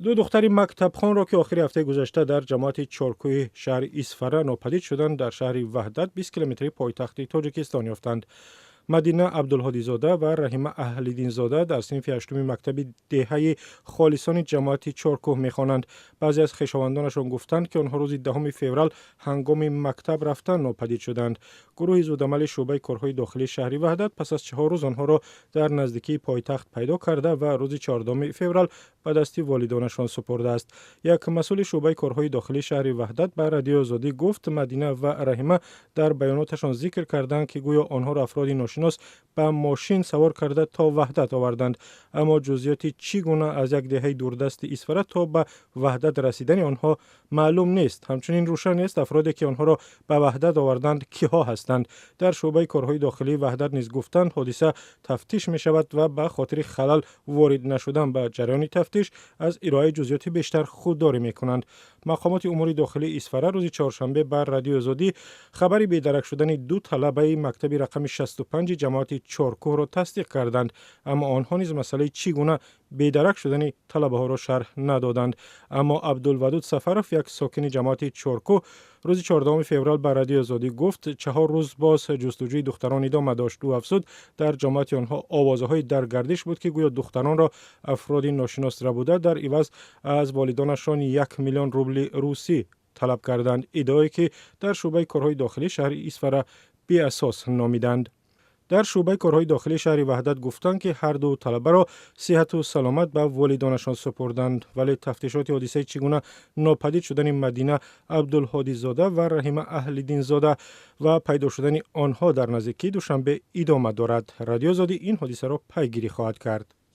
دو دختر مکتبخوان را که آخر هفته گذشته در جماعت چارکوی شهر ایسفره ناپدید شدند در شهر وحدت 20 کیلومتری پایتخت تاجیکستان یافتند. مدینه عبدالهادی زاده و رحیمه اهل‌الدین زاده در صنف هشتم مکتب دهه خالصان جماعت چارکوه می‌خوانند. بعضی از خویشاوندانشان گفتند که آنها روز 10 فوریه هنگام مکتب رفتن ناپدید شدند. گروه زودعمل شعبه کارهای داخلی شهر وحدت پس از 4 روز آنها را در نزدیکی پایتخت پیدا کرده و روز 14 فوریه به دست والدانشان سپرده است. یک مسئول شعبه کارهای داخلی شهر وحدت به رادیو آزادی گفت مدینه و رحیمه در بیاناتشان ذکر کردند که گویا آنها را افرادی ناشناس به ماشین سوار کرده تا وحدت آوردند، اما جزئیات چگونه از یک دهه دوردست ایسفره تا به وحدت رسیدن آنها معلوم نیست. همچنین روشن نیست افرادی که آنها را به وحدت آوردند کیها هستند. در شعبه کارهای داخلی وحدت نیز گفتند حادثه تفتیش می شود و به خاطر خلل وارد نشدن به جریان تفتیش از ارائه جزئیات بیشتر خودداری می کنند. مقامات امور داخلی ایسفره روز چهارشنبه بر رادیو آزادی خبری بی‌درک شدن دو طلبه مکتب رقم 65 جماعت چارکوه را تصدیق کردند، اما آنها نیز مسئله چگونه بی‌درک شدن طلبه ها را شرح ندادند. اما عبدالودود سفرов یک ساکن جماعت چارکوه روز 14 فوریه بر رادیو آزادی گفت 4 روز باز جستجوی دختران ادامه داشت و افزود در جماعت آنها آوازهای در گردش بود که گویا دختران را افرادی ناشناس ربوده در عوض از والدانشان 1 میلیون روبل روسی طلب کردند، ادعایی که در شعبه کارهای داخلی شهر ایسفره بی اساس نامیدند. در شعبه کارهای داخلی شهر وحدت گفتند که هر دو طلبه را صحت و سلامت به والدانشان سپردند، ولی تفتیشات حادثه چگونه ناپدید شدن مدینه عبدالهادی زاده و رحیمه اهل‌الدین زاده و پیدا شدن آنها در نزدیکی دوشنبه ادامه دارد. رادیو آزادی این حادثه را پیگیری خواهد کرد.